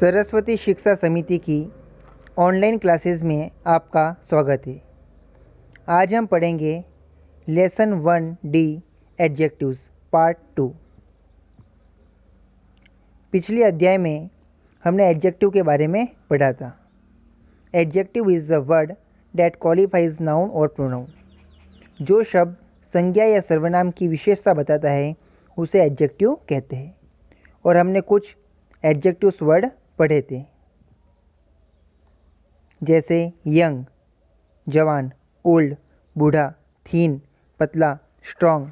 सरस्वती शिक्षा समिति की ऑनलाइन क्लासेस में आपका स्वागत है। आज हम पढ़ेंगे लेसन 1D एडजेक्टिव्स पार्ट 2। पिछले अध्याय में हमने एडजेक्टिव के बारे में पढ़ा था। Adjective is the word that qualifies noun और प्रोनाउन। जो शब्द संज्ञा या सर्वनाम की विशेषता बताता है उसे एडजेक्टिव कहते हैं। और हमने कुछ एडजेक्टिव्स वर्ड पढ़े थे, जैसे यंग जवान, ओल्ड बूढ़ा, थीन पतला, स्ट्रॉन्ग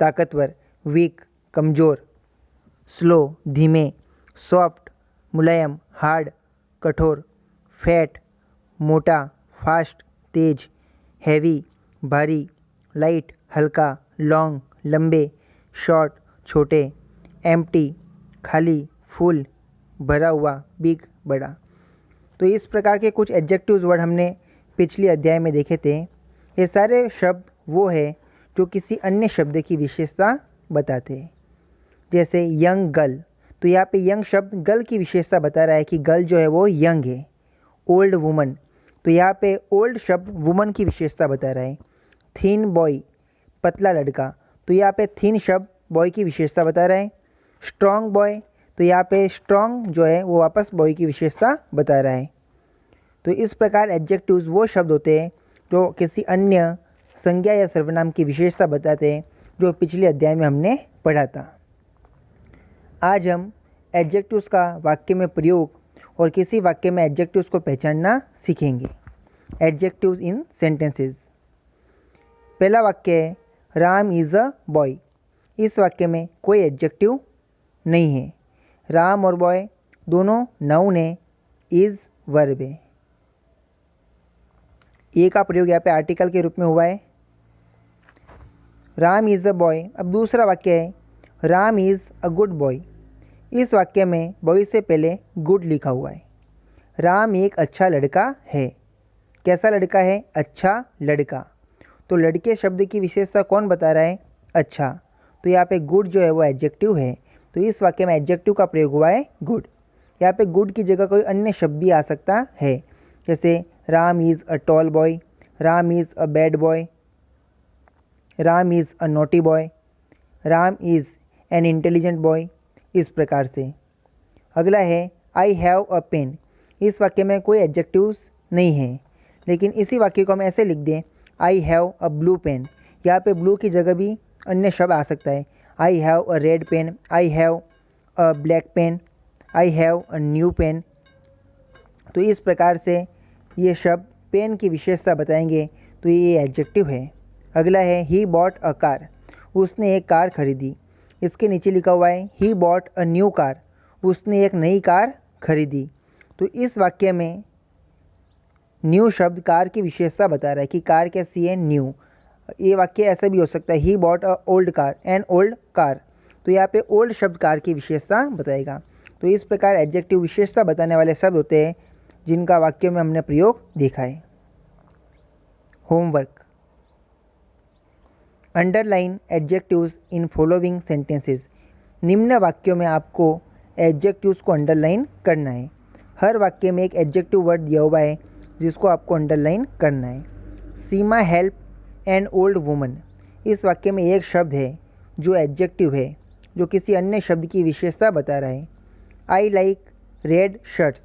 ताकतवर, वीक कमज़ोर, स्लो धीमे, सॉफ्ट मुलायम, हार्ड कठोर, फैट मोटा, फास्ट तेज, हैवी भारी, लाइट हल्का, लॉन्ग लंबे, शॉर्ट छोटे, एम्प्टी खाली, फुल भरा हुआ, बिग बड़ा। तो इस प्रकार के कुछ एडजेक्टिव्स वर्ड हमने पिछले अध्याय में देखे थे। ये सारे शब्द वो है जो किसी अन्य शब्द की विशेषता बताते हैं। जैसे यंग गर्ल, तो यहाँ पे यंग शब्द गर्ल की विशेषता बता रहा है कि गर्ल जो है वो यंग है। ओल्ड वुमन, तो यहाँ पे ओल्ड शब्द वुमन की विशेषता बता रहा है। थीन बॉय पतला लड़का, तो यहाँ पे थीन शब्द बॉय की विशेषता बता रहा है। स्ट्रॉन्ग बॉय, तो यहाँ पे स्ट्रॉन्ग जो है वो वापस बॉय की विशेषता बता रहा है। तो इस प्रकार एडजेक्टिव्स वो शब्द होते हैं जो किसी अन्य संज्ञा या सर्वनाम की विशेषता बताते हैं, जो पिछले अध्याय में हमने पढ़ा था। आज हम एडजेक्टिव्स का वाक्य में प्रयोग और किसी वाक्य में एडजेक्टिव्स को पहचानना सीखेंगे। एडजेक्टिव्स इन सेंटेंसेस। पहला वाक्य है राम इज़ अ बॉय। इस वाक्य में कोई एडजेक्टिव नहीं है। राम और बॉय दोनों नाउन है, इज़ वर्ब है। ए का प्रयोग यहाँ पे आर्टिकल के रूप में हुआ है। Ram is a boy. अब दूसरा वाक्य है Ram is a good boy. इस वाक्य में बॉय से पहले गुड लिखा हुआ है। राम एक अच्छा लड़का है। कैसा लड़का है? अच्छा लड़का। तो लड़के शब्द की विशेषता कौन बता रहा है? अच्छा। तो यहाँ पे गुड जो है वो एडजेक्टिव है। तो इस वाक्य में एडजेक्टिव का प्रयोग हुआ है गुड। यहाँ पे गुड की जगह कोई अन्य शब्द भी आ सकता है, जैसे Ram is a tall boy, Ram is a bad boy, Ram is a naughty boy, Ram is an intelligent boy. इस प्रकार से। अगला है आई हैव अ पेन। इस वाक्य में कोई एडजेक्टिव्स नहीं है, लेकिन इसी वाक्य को हम ऐसे लिख दें I have a blue pen. यहाँ पे ब्लू की जगह भी अन्य शब्द आ सकता है। I have a red pen, I have a black pen, I have a new pen. तो इस प्रकार से ये शब्द पेन की विशेषता बताएंगे, तो ये एडजेक्टिव है। अगला है ही बॉट अ कार। उसने एक कार खरीदी। इसके नीचे लिखा हुआ है he bought a new car. उसने एक नई कार खरीदी। तो इस वाक्य में न्यू शब्द कार की विशेषता बता रहा है कि कार कैसी है? न्यू। ये वाक्य ऐसा भी हो सकता है he bought a old car, an old car. तो यहाँ पे ओल्ड शब्द कार की विशेषता बताएगा। तो इस प्रकार एडजेक्टिव विशेषता बताने वाले शब्द होते हैं जिनका वाक्य में हमने प्रयोग देखा है। Homework. Underline adjectives in following sentences. निम्न वाक्यों में आपको एडजेक्टिव्स को अंडरलाइन करना है। हर वाक्य में एक एडजेक्टिव वर्ड दिया हुआ है जिसको आपको अंडरलाइन करना है। सीमा हेल्प एन ओल्ड वुमन। इस वाक्य में एक शब्द है जो एडजेक्टिव है, जो किसी अन्य शब्द की विशेषता बता रहा है। I like red shirts.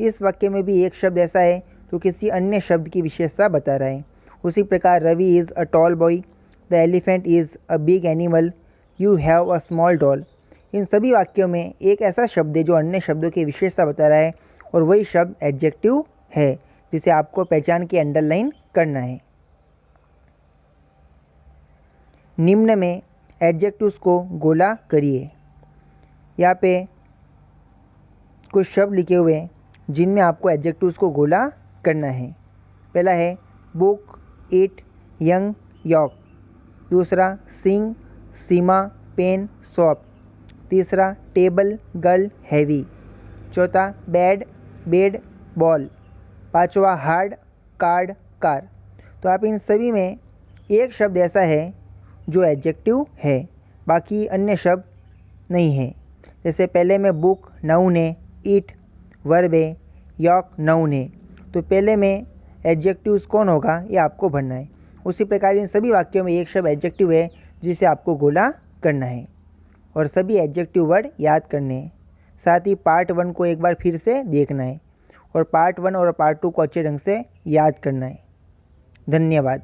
इस वाक्य में भी एक शब्द ऐसा है जो किसी अन्य शब्द की विशेषता बता रहा है। उसी प्रकार Ravi is a tall boy, the elephant is a big animal, you have a small doll. इन सभी वाक्यों में एक ऐसा शब्द है जो अन्य शब्दों की विशेषता बता रहा है, और वही शब्द एडजेक्टिव है जिसे आपको पहचान के अंडरलाइन करना है। निम्न में एडजेक्टिव्स को गोला करिए। यहाँ पे कुछ शब्द लिखे हुए हैं जिनमें आपको एडजेक्टिव्स को गोला करना है। पहला है बुक, ईट, यंग, यॉक। दूसरा सिंग, सीमा, पेन, सॉफ्ट। तीसरा टेबल, गर्ल, हैवी। चौथा बैड, बेड, बॉल। पांचवा हार्ड, कार्ड, कार। तो आप इन सभी में एक शब्द ऐसा है जो एडजेक्टिव है, बाकी अन्य शब्द नहीं है। जैसे पहले में बुक नाउन है, इट वर्ब है, यॉक नाउन है। तो पहले में एडजेक्टिव्स कौन होगा ये आपको भरना है। उसी प्रकार इन सभी वाक्यों में एक शब्द एडजेक्टिव है जिसे आपको गोला करना है और सभी एडजेक्टिव वर्ड याद करने हैं। साथ ही पार्ट 1 को एक बार फिर से देखना है और पार्ट 1 और पार्ट 2 को अच्छे ढंग से याद करना है। धन्यवाद।